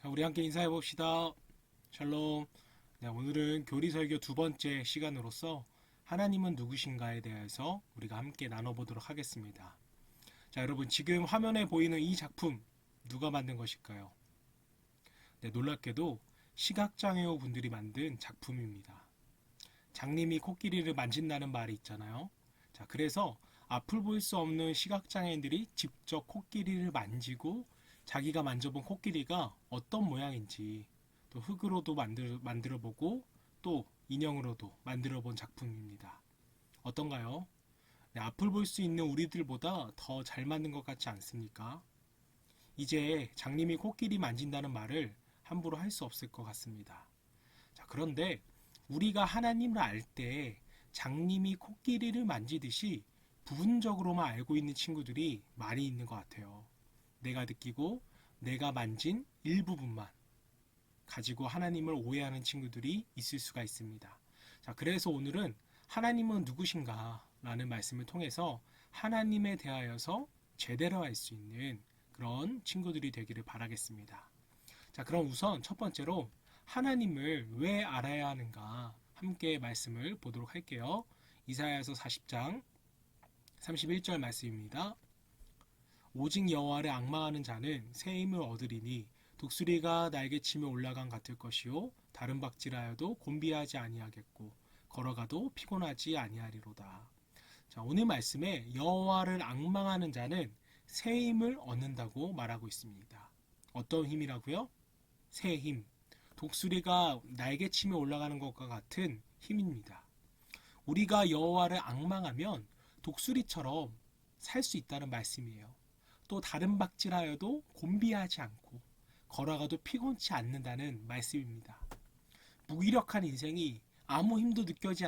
자, 우리 함께 인사해 봅시다. 샬롬. 네, 오늘은 교리 설교 두 번째 시간으로서 하나님은 누구신가에 대해서 우리가 함께 나눠보도록 하겠습니다. 자, 여러분, 지금 화면에 보이는 이 작품 누가 만든 것일까요? 네, 놀랍게도 시각장애우 분들이 만든 작품입니다. 장님이 코끼리를 만진다는 말이 있잖아요. 자, 그래서 앞을 볼 수 없는 시각장애인들이 직접 코끼리를 만지고 자기가 만져본 코끼리가 어떤 모양인지 또 흙으로도 만들어 보고 또 인형으로도 만들어 본 작품입니다. 어떤가요? 네, 앞을 볼 수 있는 우리들보다 더 잘 만든 것 같지 않습니까? 이제 장님이 코끼리 만진다는 말을 함부로 할 수 없을 것 같습니다. 자, 그런데 우리가 하나님을 알 때 장님이 코끼리를 만지듯이 부분적으로만 알고 있는 친구들이 많이 있는 것 같아요. 내가 느끼고 내가 만진 일부분만 가지고 하나님을 오해하는 친구들이 있을 수가 있습니다. 자, 그래서 오늘은 하나님은 누구신가? 라는 말씀을 통해서 하나님에 대하여서 제대로 알 수 있는 그런 친구들이 되기를 바라겠습니다. 자, 그럼 우선 첫 번째로 하나님을 왜 알아야 하는가 함께 말씀을 보도록 할게요. 이사야서 40장 31절 말씀입니다. 오직 여호와를 앙망하는 자는 새 힘을 얻으리니 독수리가 날개치며 올라간 같을 것이요 다른 박질하여도 곤비하지 아니하겠고 걸어가도 피곤하지 아니하리로다. 자, 오늘 말씀에 여호와를 앙망하는 자는 새 힘을 얻는다고 말하고 있습니다. 어떤 힘이라고요? 새 힘. 독수리가 날개치며 올라가는 것과 같은 힘입니다. 우리가 여호와를 앙망하면 독수리처럼 살 수 있다는 말씀이에요. 또 다른 박질하여도 곤비하지 않고 걸어가도 피곤치 않는다는 말씀입니다. 무기력한 인생이 아무 힘도 느껴지지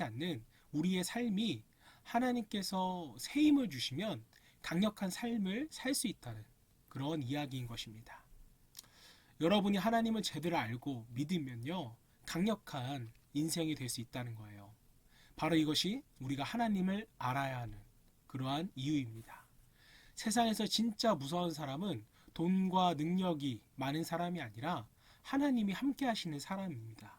않는 우리의 삶이 하나님께서 새 힘을 주시면 강력한 삶을 살 수 있다는 그런 이야기인 것입니다. 여러분이 하나님을 제대로 알고 믿으면요, 강력한 인생이 될 수 있다는 거예요. 바로 이것이 우리가 하나님을 알아야 하는 그러한 이유입니다. 세상에서 진짜 무서운 사람은 돈과 능력이 많은 사람이 아니라 하나님이 함께 하시는 사람입니다.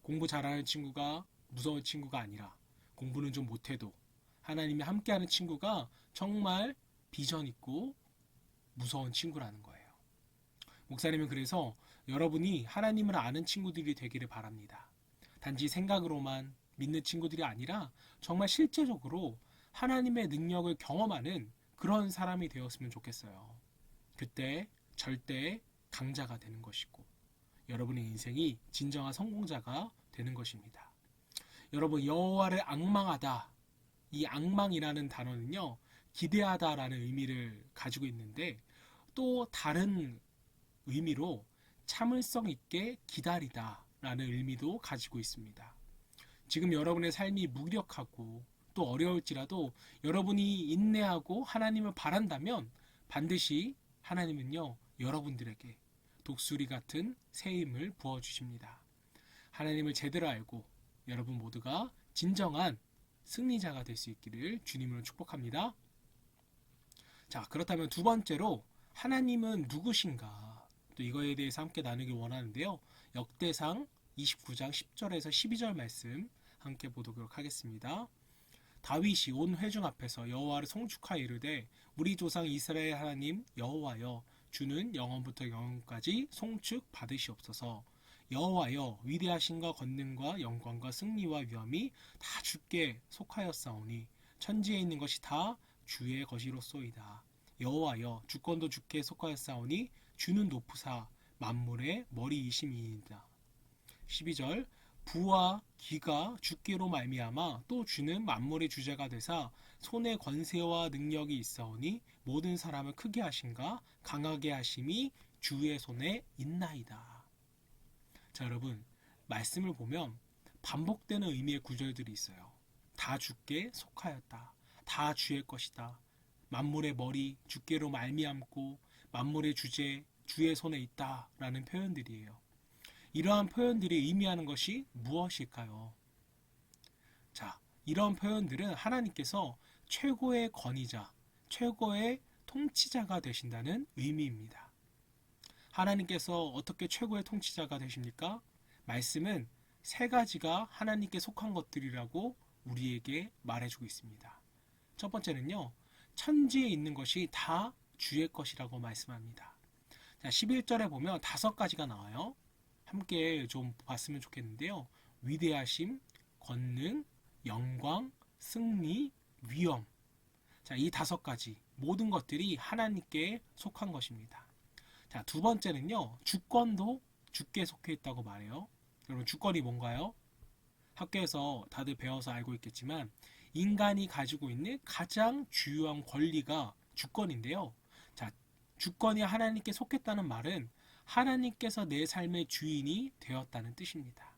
공부 잘하는 친구가 무서운 친구가 아니라 공부는 좀 못해도 하나님이 함께하는 친구가 정말 비전 있고 무서운 친구라는 거예요. 목사님은 그래서 여러분이 하나님을 아는 친구들이 되기를 바랍니다. 단지 생각으로만 믿는 친구들이 아니라 정말 실제적으로 하나님의 능력을 경험하는 그런 사람이 되었으면 좋겠어요. 그때 절대 강자가 되는 것이고 여러분의 인생이 진정한 성공자가 되는 것입니다. 여러분, 여호와를 앙망하다. 이 앙망이라는 단어는요, 기대하다라는 의미를 가지고 있는데 또 다른 의미로 참을성 있게 기다리다 라는 의미도 가지고 있습니다. 지금 여러분의 삶이 무력하고 또 어려울지라도 여러분이 인내하고 하나님을 바란다면 반드시 하나님은요, 여러분들에게 독수리 같은 새 힘을 부어주십니다. 하나님을 제대로 알고 여러분 모두가 진정한 승리자가 될 수 있기를 주님으로 축복합니다. 자, 그렇다면 두 번째로 하나님은 누구신가? 또 이거에 대해서 함께 나누기 원하는데요. 역대상 29장 10절에서 12절 말씀 함께 보도록 하겠습니다. 다윗이 온 회중 앞에서 여호와를 송축하여 이르되 우리 조상 이스라엘 하나님 여호와여 주는 영원부터 영원까지 송축 받으시옵소서. 여호와여 위대하신과 권능과 영광과 승리와 위엄이 다 주께 속하였사오니 천지에 있는 것이 다 주의 것이로소이다. 여호와여 주권도 주께 속하였사오니 주는 높으사 만물의 머리이심이니이다. 12절 부와 기가 주께로 말미암아 또 주는 만물의 주제가 되사 손에 권세와 능력이 있사오니 모든 사람을 크게 하신가 강하게 하심이 주의 손에 있나이다. 자, 여러분, 말씀을 보면 반복되는 의미의 구절들이 있어요. 다 주께 속하였다. 다 주의 것이다. 만물의 머리 주께로 말미암고 만물의 주제 주의 손에 있다 라는 표현들이에요. 이러한 표현들이 의미하는 것이 무엇일까요? 자, 이런 표현들은 하나님께서 최고의 권위자, 최고의 통치자가 되신다는 의미입니다. 하나님께서 어떻게 최고의 통치자가 되십니까? 말씀은 세 가지가 하나님께 속한 것들이라고 우리에게 말해주고 있습니다. 첫 번째는요, 천지에 있는 것이 다 주의 것이라고 말씀합니다. 자, 11절에 보면 다섯 가지가 나와요. 함께 좀 봤으면 좋겠는데요. 위대하심, 권능, 영광, 승리, 위엄. 자, 이 다섯 가지 모든 것들이 하나님께 속한 것입니다. 자, 두 번째는요, 주권도 주께 속해 있다고 말해요. 여러분, 주권이 뭔가요? 학교에서 다들 배워서 알고 있겠지만 인간이 가지고 있는 가장 주요한 권리가 주권인데요. 자, 주권이 하나님께 속했다는 말은 하나님께서 내 삶의 주인이 되었다는 뜻입니다.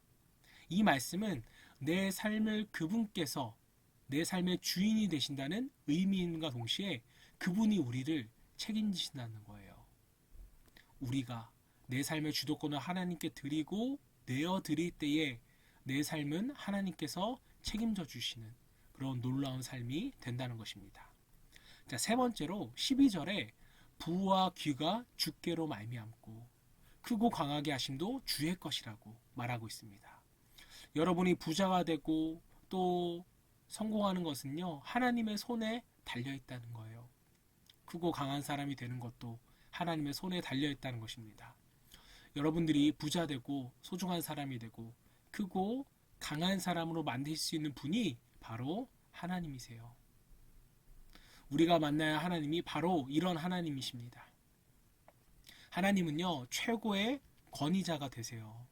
이 말씀은 내 삶을 그분께서 내 삶의 주인이 되신다는 의미인과 동시에 그분이 우리를 책임지신다는 거예요. 우리가 내 삶의 주도권을 하나님께 드리고 내어 드릴 때에 내 삶은 하나님께서 책임져 주시는 그런 놀라운 삶이 된다는 것입니다. 자, 세 번째로 12절에 부와 귀가 주께로 말미암고 크고 강하게 하심도 주의 것이라고 말하고 있습니다. 여러분이 부자가 되고 또 성공하는 것은요, 하나님의 손에 달려 있다는 거예요. 크고 강한 사람이 되는 것도 하나님의 손에 달려 있다는 것입니다. 여러분들이 부자 되고 소중한 사람이 되고 크고 강한 사람으로 만들 수 있는 분이 바로 하나님이세요. 우리가 만나야 하나님이 바로 이런 하나님이십니다. 하나님은요, 최고의 권위자가 되세요.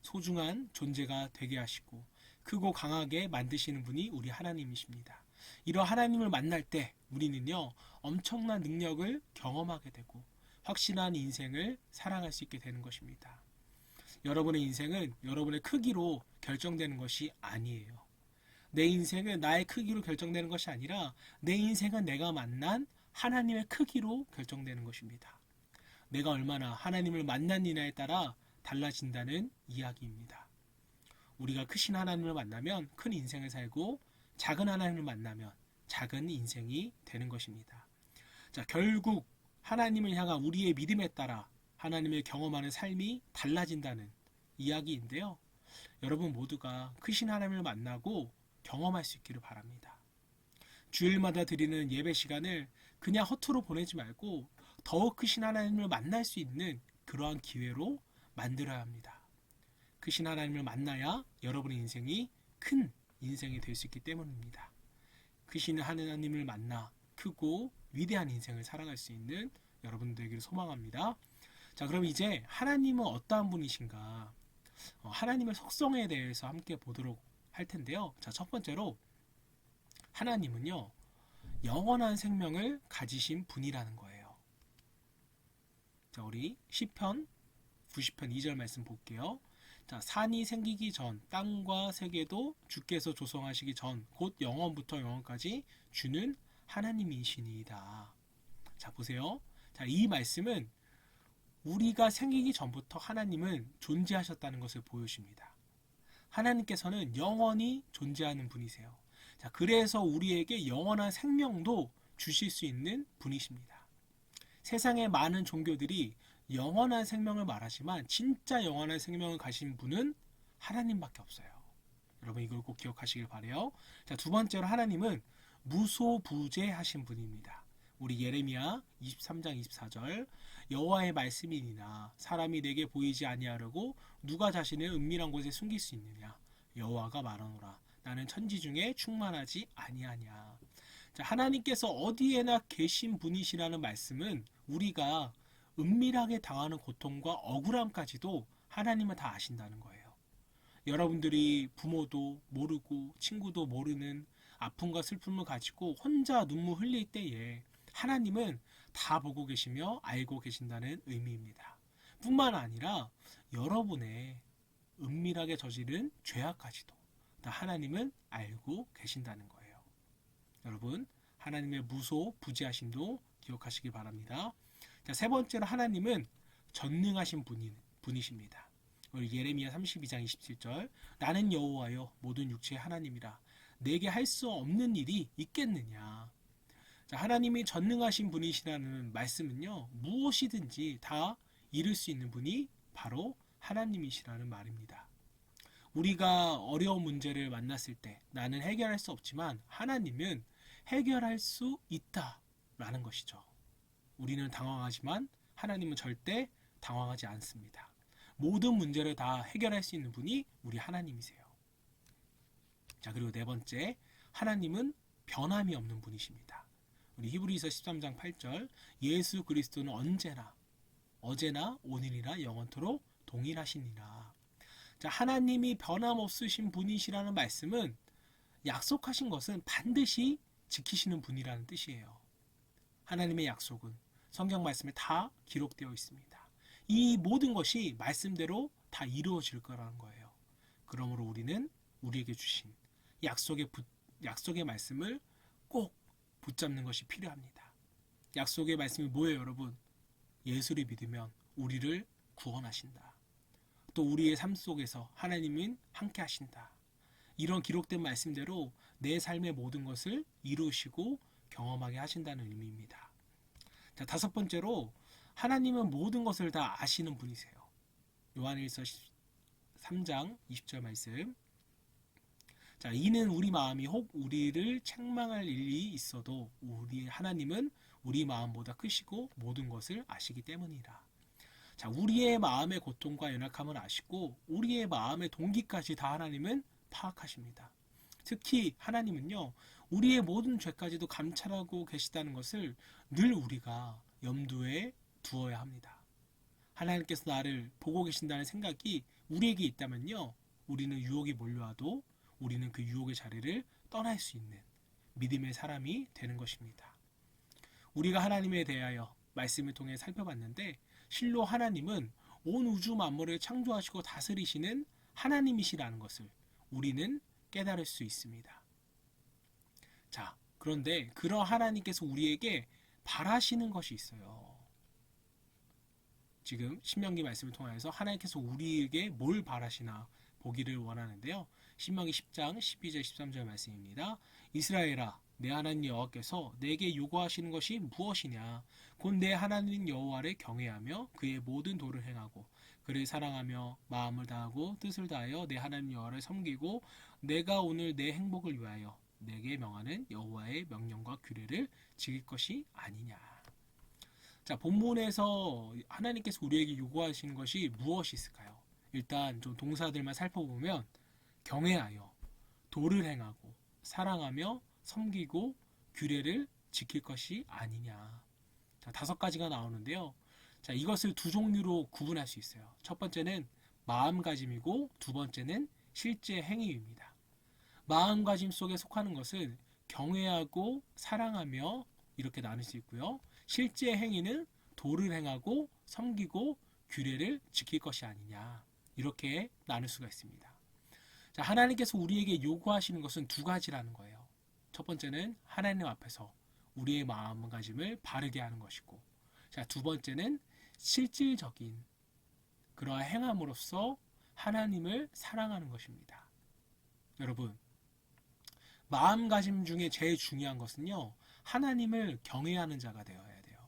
소중한 존재가 되게 하시고 크고 강하게 만드시는 분이 우리 하나님이십니다. 이런 하나님을 만날 때 우리는요, 엄청난 능력을 경험하게 되고 확실한 인생을 살아갈 수 있게 되는 것입니다. 여러분의 인생은 여러분의 크기로 결정되는 것이 아니에요. 내 인생은 나의 크기로 결정되는 것이 아니라 내 인생은 내가 만난 하나님의 크기로 결정되는 것입니다. 내가 얼마나 하나님을 만났느냐에 따라 달라진다는 이야기입니다. 우리가 크신 하나님을 만나면 큰 인생을 살고 작은 하나님을 만나면 작은 인생이 되는 것입니다. 자, 결국 하나님을 향한 우리의 믿음에 따라 하나님을 경험하는 삶이 달라진다는 이야기인데요. 여러분 모두가 크신 하나님을 만나고 경험할 수 있기를 바랍니다. 주일마다 드리는 예배 시간을 그냥 허투루 보내지 말고 더욱 크신 하나님을 만날 수 있는 그러한 기회로 만들어야 합니다. 크신 하나님을 만나야 여러분의 인생이 큰 인생이 될 수 있기 때문입니다. 크신 하나님을 만나 크고 위대한 인생을 살아갈 수 있는 여러분들에게 소망합니다. 자, 그럼 이제 하나님은 어떠한 분이신가? 하나님의 속성에 대해서 함께 보도록 할 텐데요. 자, 첫 번째로 하나님은요, 영원한 생명을 가지신 분이라는 거예요. 자, 우리 시편 90편 2절 말씀 볼게요. 자, 산이 생기기 전 땅과 세계도 주께서 조성하시기 전 곧 영원부터 영원까지 주는 하나님이시니이다. 자, 보세요. 자, 이 말씀은 우리가 생기기 전부터 하나님은 존재하셨다는 것을 보여줍니다. 하나님께서는 영원히 존재하는 분이세요. 자, 그래서 우리에게 영원한 생명도 주실 수 있는 분이십니다. 세상의 많은 종교들이 영원한 생명을 말하지만 진짜 영원한 생명을 가신 분은 하나님밖에 없어요. 여러분 이걸 꼭 기억하시길 바라요. 자, 두 번째로 하나님은 무소부재하신 분입니다. 우리 예레미야 23장 24절 여호와의 말씀이니나 사람이 내게 보이지 아니하려고 누가 자신을 은밀한 곳에 숨길 수 있느냐. 여호와가 말하노라 나는 천지 중에 충만하지 아니하냐. 자, 하나님께서 어디에나 계신 분이시라는 말씀은 우리가 은밀하게 당하는 고통과 억울함까지도 하나님은 다 아신다는 거예요. 여러분들이 부모도 모르고 친구도 모르는 아픔과 슬픔을 가지고 혼자 눈물 흘릴 때에 하나님은 다 보고 계시며 알고 계신다는 의미입니다. 뿐만 아니라 여러분의 은밀하게 저지른 죄악까지도 다 하나님은 알고 계신다는 거예요. 여러분, 하나님의 무소부재하심도 기억하시기 바랍니다. 자, 세 번째로 하나님은 전능하신 분이십니다. 우리 예레미야 32장 27절 나는 여호와여 모든 육체의 하나님이라 내게 할 수 없는 일이 있겠느냐. 자, 하나님이 전능하신 분이시라는 말씀은요, 무엇이든지 다 이룰 수 있는 분이 바로 하나님이시라는 말입니다. 우리가 어려운 문제를 만났을 때 나는 해결할 수 없지만 하나님은 해결할 수 있다라는 것이죠. 우리는 당황하지만 하나님은 절대 당황하지 않습니다. 모든 문제를 다 해결할 수 있는 분이 우리 하나님이세요. 자, 그리고 네 번째, 하나님은 변함이 없는 분이십니다. 우리 히브리서 13장 8절, 예수 그리스도는 언제나 어제나 오늘이나 영원토록 동일하시니라. 자, 하나님이 변함없으신 분이시라는 말씀은 약속하신 것은 반드시 지키시는 분이라는 뜻이에요. 하나님의 약속은 성경 말씀에 다 기록되어 있습니다. 이 모든 것이 말씀대로 다 이루어질 거라는 거예요. 그러므로 우리는 우리에게 주신 약속의 말씀을 꼭 붙잡는 것이 필요합니다. 약속의 말씀이 뭐예요, 여러분? 예수를 믿으면 우리를 구원하신다. 또 우리의 삶 속에서 하나님은 함께 하신다. 이런 기록된 말씀대로 내 삶의 모든 것을 이루시고 경험하게 하신다는 의미입니다. 자, 다섯 번째로 하나님은 모든 것을 다 아시는 분이세요. 요한일서 3장 20절 말씀. 자, 이는 우리 마음이 혹 우리를 책망할 일이 있어도 우리 하나님은 우리 마음보다 크시고 모든 것을 아시기 때문이라. 자, 우리의 마음의 고통과 연약함을 아시고 우리의 마음의 동기까지 다 하나님은 파악하십니다. 특히 하나님은요, 우리의 모든 죄까지도 감찰하고 계시다는 것을 늘 우리가 염두에 두어야 합니다. 하나님께서 나를 보고 계신다는 생각이 우리에게 있다면요, 우리는 유혹이 몰려와도 우리는 그 유혹의 자리를 떠날 수 있는 믿음의 사람이 되는 것입니다. 우리가 하나님에 대하여 말씀을 통해 살펴봤는데 실로 하나님은 온 우주 만물을 창조하시고 다스리시는 하나님이시라는 것을 우리는 깨달을 수 있습니다. 자, 그런데 그런 하나님께서 우리에게 바라시는 것이 있어요. 지금 신명기 말씀을 통해서 하나님께서 우리에게 뭘 바라시나 보기를 원하는데요. 신명기 10장 12절 13절 말씀입니다. 이스라엘아, 내 하나님 여호와께서 내게 요구하시는 것이 무엇이냐? 곧 내 하나님 여호와를 경외하며 그의 모든 도를 행하고 그를 사랑하며 마음을 다하고 뜻을 다하여 내 하나님 여호와를 섬기고 내가 오늘 내 행복을 위하여 내게 명하는 여호와의 명령과 규례를 지킬 것이 아니냐. 자, 본문에서 하나님께서 우리에게 요구하시는 것이 무엇이 있을까요? 일단 좀 동사들만 살펴보면 경외하여 도를 행하고 사랑하며 섬기고 규례를 지킬 것이 아니냐. 자, 다섯 가지가 나오는데요. 자, 이것을 두 종류로 구분할 수 있어요. 첫 번째는 마음가짐이고 두 번째는 실제 행위입니다. 마음가짐 속에 속하는 것은 경외하고 사랑하며 이렇게 나눌 수 있고요. 실제 행위는 도를 행하고 섬기고 규례를 지킬 것이 아니냐. 이렇게 나눌 수가 있습니다. 자, 하나님께서 우리에게 요구하시는 것은 두 가지라는 거예요. 첫 번째는 하나님 앞에서 우리의 마음가짐을 바르게 하는 것이고, 자, 두 번째는 실질적인 그러한 행함으로써 하나님을 사랑하는 것입니다. 여러분, 마음가짐 중에 제일 중요한 것은요, 하나님을 경외하는 자가 되어야 돼요.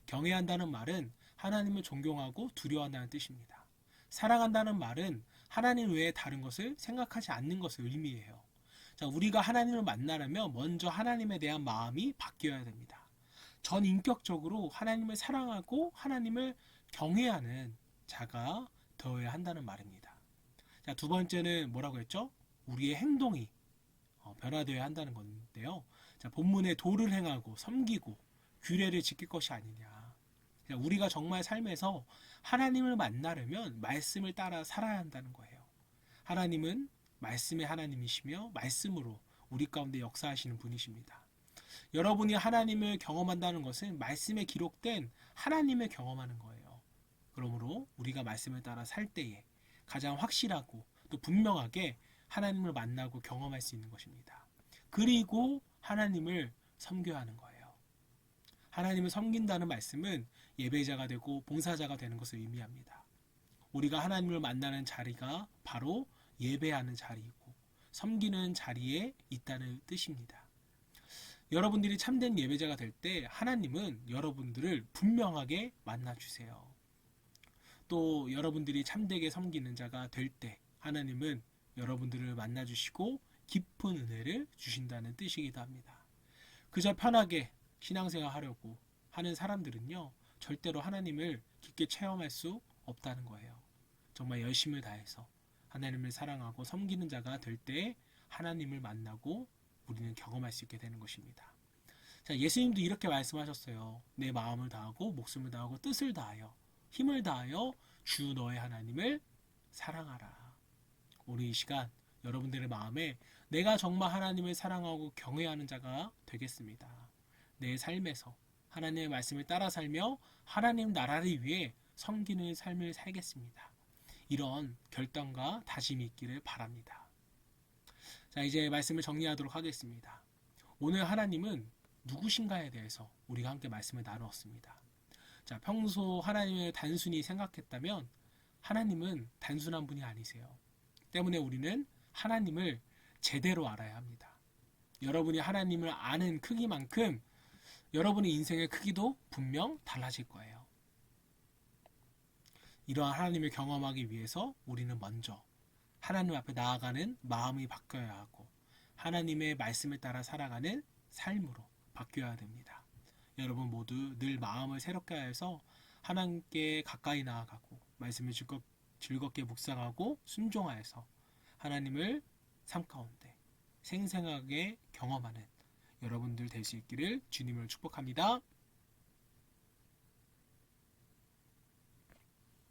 경외한다는 말은 하나님을 존경하고 두려워한다는 뜻입니다. 사랑한다는 말은 하나님 외에 다른 것을 생각하지 않는 것을 의미해요. 자, 우리가 하나님을 만나려면 먼저 하나님에 대한 마음이 바뀌어야 됩니다. 전 인격적으로 하나님을 사랑하고 하나님을 경외하는 자가 되어야 한다는 말입니다. 자, 두 번째는 뭐라고 했죠? 우리의 행동이 변화되어야 한다는 건데요. 자, 본문에 도를 행하고 섬기고 규례를 지킬 것이 아니냐. 우리가 정말 삶에서 하나님을 만나려면 말씀을 따라 살아야 한다는 거예요. 하나님은 말씀의 하나님이시며 말씀으로 우리 가운데 역사하시는 분이십니다. 여러분이 하나님을 경험한다는 것은 말씀에 기록된 하나님을 경험하는 거예요. 그러므로 우리가 말씀을 따라 살 때에 가장 확실하고 또 분명하게 하나님을 만나고 경험할 수 있는 것입니다. 그리고 하나님을 섬겨야 하는 거예요. 하나님을 섬긴다는 말씀은 예배자가 되고 봉사자가 되는 것을 의미합니다. 우리가 하나님을 만나는 자리가 바로 예배하는 자리이고 섬기는 자리에 있다는 뜻입니다. 여러분들이 참된 예배자가 될 때 하나님은 여러분들을 분명하게 만나주세요. 또 여러분들이 참되게 섬기는 자가 될 때 하나님은 여러분들을 만나주시고 깊은 은혜를 주신다는 뜻이기도 합니다. 그저 편하게 신앙생활 하려고 하는 사람들은요, 절대로 하나님을 깊게 체험할 수 없다는 거예요. 정말 열심을 다해서 하나님을 사랑하고 섬기는 자가 될 때 하나님을 만나고 우리는 경험할 수 있게 되는 것입니다. 자, 예수님도 이렇게 말씀하셨어요. 내 마음을 다하고 목숨을 다하고 뜻을 다하여 힘을 다하여 주 너의 하나님을 사랑하라. 오늘 이 시간 여러분들의 마음에 내가 정말 하나님을 사랑하고 경외하는 자가 되겠습니다. 내 삶에서 하나님의 말씀을 따라 살며 하나님 나라를 위해 섬기는 삶을 살겠습니다. 이런 결단과 다짐이 있기를 바랍니다. 자, 이제 말씀을 정리하도록 하겠습니다. 오늘 하나님은 누구신가에 대해서 우리가 함께 말씀을 나누었습니다. 자, 평소 하나님을 단순히 생각했다면 하나님은 단순한 분이 아니세요. 때문에 우리는 하나님을 제대로 알아야 합니다. 여러분이 하나님을 아는 크기만큼 여러분의 인생의 크기도 분명 달라질 거예요. 이러한 하나님을 경험하기 위해서 우리는 먼저 하나님 앞에 나아가는 마음이 바뀌어야 하고 하나님의 말씀을 따라 살아가는 삶으로 바뀌어야 됩니다. 여러분 모두 늘 마음을 새롭게 해서 하나님께 가까이 나아가고 말씀을 즐겁게 묵상하고 순종하여서 하나님을 삶 가운데 생생하게 경험하는 여러분들 될 수 있기를 주님을 축복합니다.